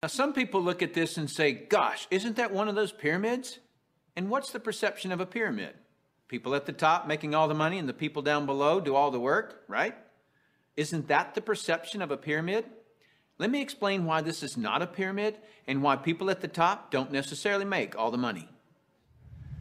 Now, some people look at this and say, gosh, isn't that one of those pyramids? And what's the perception of a pyramid? People at the top making all the money and the people down below do all the work, right? Isn't that the perception of a pyramid? Let me explain why this is not a pyramid and why people at the top don't necessarily make all the money.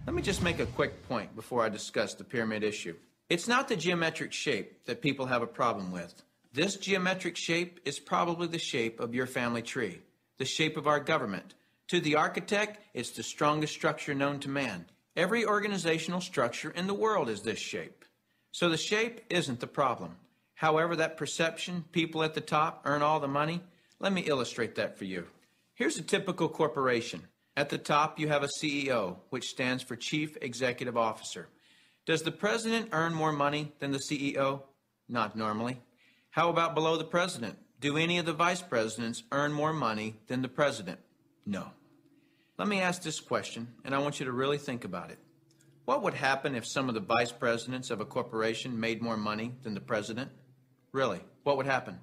Let me just make a quick point before I discuss the pyramid issue. It's not the geometric shape that people have a problem with. This geometric shape is probably the shape of your family tree, the shape of our government. To the architect, it's the strongest structure known to man. Every organizational structure in the world is this shape. So the shape isn't the problem. However, that perception, people at the top earn all the money, let me illustrate that for you. Here's a typical corporation. At the top, you have a CEO, which stands for Chief Executive Officer. Does the president earn more money than the CEO? Not normally. How about below the president? Do any of the vice presidents earn more money than the president? No. Let me ask this question, and I want you to really think about it. What would happen if some of the vice presidents of a corporation made more money than the president? Really, what would happen?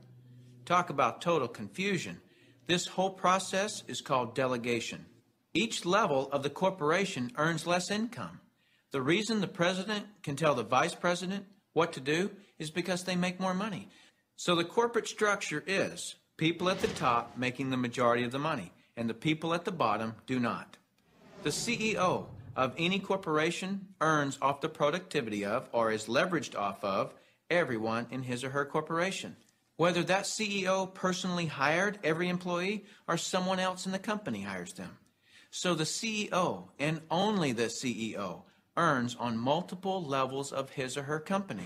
Talk about total confusion. This whole process is called delegation. Each level of the corporation earns less income. The reason the president can tell the vice president what to do is because they make more money. So the corporate structure is people at the top making the majority of the money, and the people at the bottom do not. The CEO of any corporation earns off the productivity of, or is leveraged off of, everyone in his or her corporation. Whether that CEO personally hired every employee or someone else in the company hires them. So the CEO, and only the CEO, earns on multiple levels of his or her company.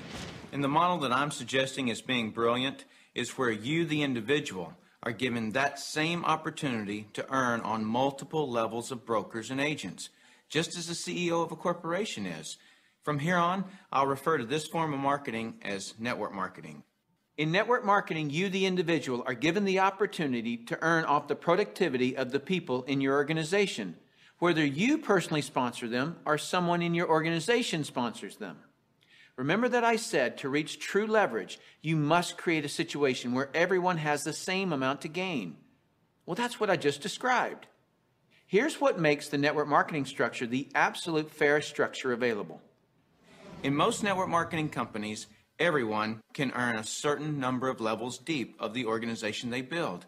And the model that I'm suggesting as being brilliant is where you, the individual, are given that same opportunity to earn on multiple levels of brokers and agents, just as the CEO of a corporation is. From here on, I'll refer to this form of marketing as network marketing. In network marketing, you, the individual, are given the opportunity to earn off the productivity of the people in your organization, whether you personally sponsor them or someone in your organization sponsors them. Remember that I said to reach true leverage, you must create a situation where everyone has the same amount to gain. Well, that's what I just described. Here's what makes the network marketing structure the absolute fairest structure available. In most network marketing companies, everyone can earn a certain number of levels deep of the organization they build.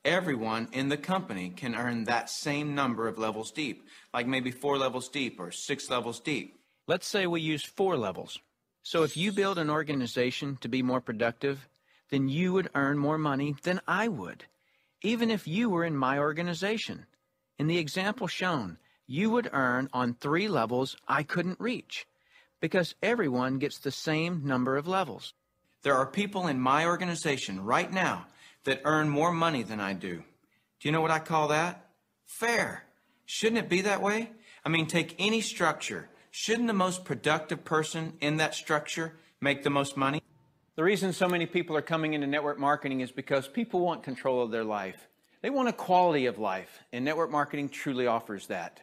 Everyone in the company can earn that same number of levels deep, like maybe 4 levels deep or 6 levels deep. Let's say we use 4 levels. So if you build an organization to be more productive, then you would earn more money than I would, even if you were in my organization. In the example shown, you would earn on 3 levels I couldn't reach, because everyone gets the same number of levels. There are people in my organization right now that earn more money than I do. Do you know what I call that? Fair. Shouldn't it be that way? I mean, take any structure. Shouldn't the most productive person in that structure make the most money? The reason so many people are coming into network marketing is because people want control of their life. They want a quality of life, and network marketing truly offers that.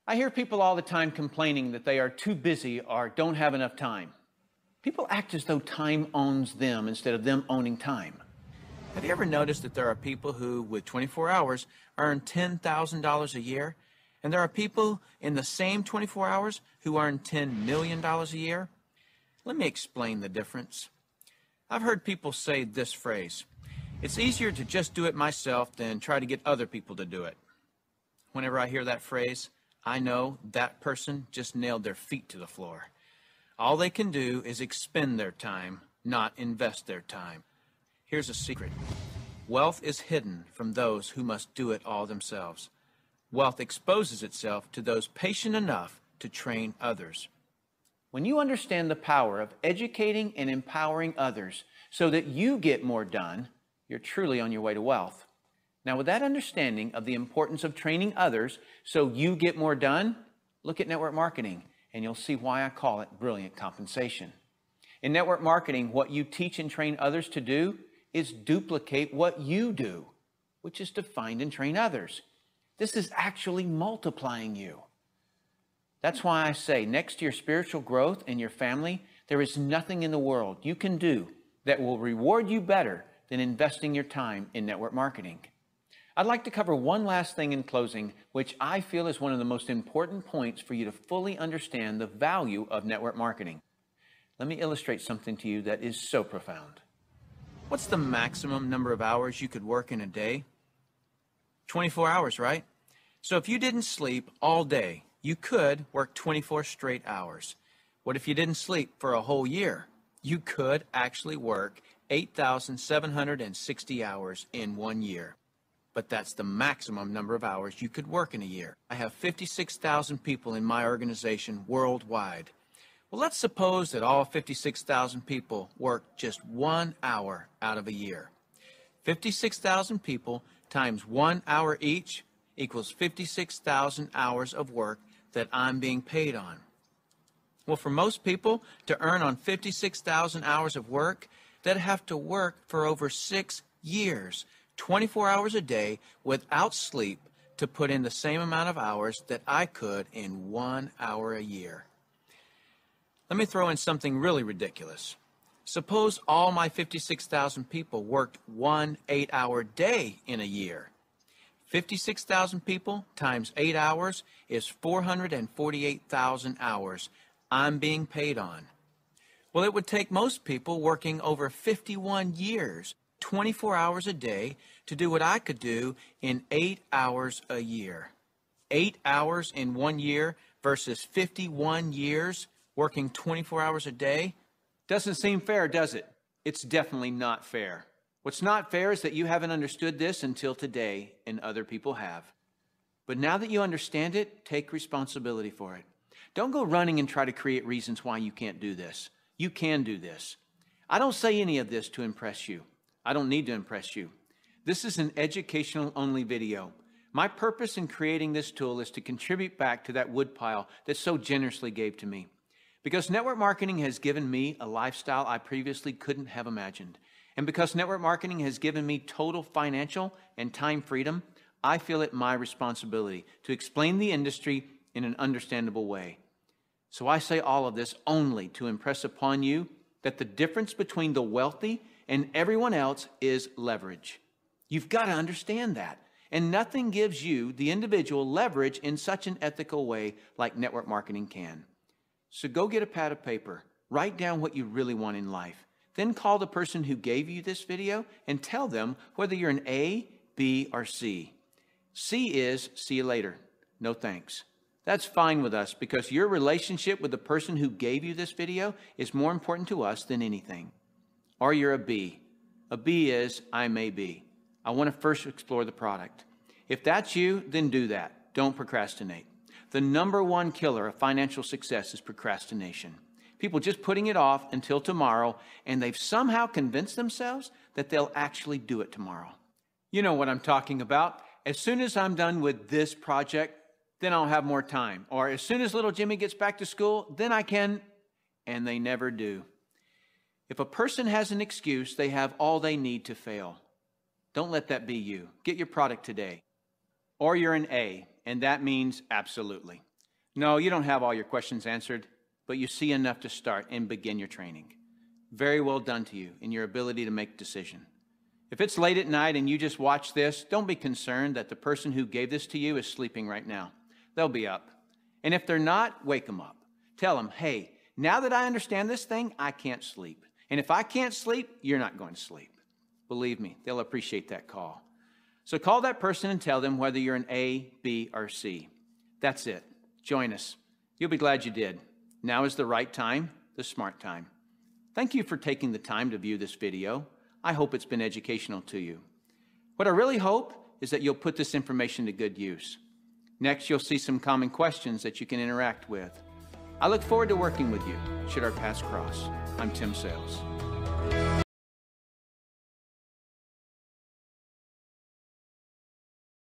I hear people all the time complaining that they are too busy or don't have enough time. People act as though time owns them instead of them owning time. Have you ever noticed that there are people who, with 24 hours, earn $10,000 a year? And there are people in the same 24 hours who earn $10 million a year? Let me explain the difference. I've heard people say this phrase, "It's easier to just do it myself than try to get other people to do it." Whenever I hear that phrase, I know that person just nailed their feet to the floor. All they can do is expend their time, not invest their time. Here's a secret. Wealth is hidden from those who must do it all themselves. Wealth exposes itself to those patient enough to train others. When you understand the power of educating and empowering others so that you get more done, you're truly on your way to wealth. Now, with that understanding of the importance of training others so you get more done, look at network marketing, and you'll see why I call it brilliant compensation. In network marketing, what you teach and train others to do is duplicate what you do, which is to find and train others. This is actually multiplying you. That's why I say, next to your spiritual growth and your family, there is nothing in the world you can do that will reward you better than investing your time in network marketing. I'd like to cover one last thing in closing, which I feel is one of the most important points for you to fully understand the value of network marketing. Let me illustrate something to you that is so profound. What's the maximum number of hours you could work in a day? 24 hours, right? So if you didn't sleep all day, you could work 24 straight hours. What if you didn't sleep for a whole year? You could actually work 8,760 hours in 1 year. But that's the maximum number of hours you could work in a year. I have 56,000 people in my organization worldwide. Well, let's suppose that all 56,000 people work just 1 hour out of a year. 56,000 people times 1 hour each equals 56,000 hours of work that I'm being paid on. Well, for most people to earn on 56,000 hours of work, they'd have to work for over 6 years, 24 hours a day without sleep to put in the same amount of hours that I could in 1 hour a year. Let me throw in something really ridiculous. Suppose all my 56,000 people worked 1 8-hour day in a year. 56,000 people times 8 hours is 448,000 hours I'm being paid on. Well, it would take most people working over 51 years, 24 hours a day, to do what I could do in 8 hours a year. 8 hours in 1 year versus 51 years working 24 hours a day? Doesn't seem fair, does it? It's definitely not fair. What's not fair is that you haven't understood this until today, and other people have. But now that you understand it, take responsibility for it. Don't go running and try to create reasons why you can't do this. You can do this. I don't say any of this to impress you. I don't need to impress you. This is an educational-only video. My purpose in creating this tool is to contribute back to that woodpile that so generously gave to me. Because network marketing has given me a lifestyle I previously couldn't have imagined. And because network marketing has given me total financial and time freedom, I feel it my responsibility to explain the industry in an understandable way. So I say all of this only to impress upon you that the difference between the wealthy and everyone else is leverage. You've got to understand that. And nothing gives you, the individual, leverage in such an ethical way like network marketing can. So go get a pad of paper, write down what you really want in life, then call the person who gave you this video and tell them whether you're an A, B, or C. C is see you later, no thanks. That's fine with us because your relationship with the person who gave you this video is more important to us than anything. Or you're a B. A B is I may be. I want to first explore the product. If that's you, then do that. Don't procrastinate. The number one killer of financial success is procrastination. People just putting it off until tomorrow, and they've somehow convinced themselves that they'll actually do it tomorrow. You know what I'm talking about. As soon as I'm done with this project, then I'll have more time. Or as soon as little Jimmy gets back to school, then I can, and they never do. If a person has an excuse, they have all they need to fail. Don't let that be you. Get your product today. Or you're an A, and that means absolutely. No, you don't have all your questions answered, but you see enough to start and begin your training. Very well done to you in your ability to make a decision. If it's late at night and you just watch this, don't be concerned that the person who gave this to you is sleeping right now. They'll be up. And if they're not, wake them up. Tell them, hey, now that I understand this thing, I can't sleep. And if I can't sleep, you're not going to sleep. Believe me, they'll appreciate that call. So call that person and tell them whether you're an A, B, or C. That's it. Join us. You'll be glad you did. Now is the right time, the smart time. Thank you for taking the time to view this video. I hope it's been educational to you. What I really hope is that you'll put this information to good use. Next, you'll see some common questions that you can interact with. I look forward to working with you, should our paths cross. I'm Tim Sales.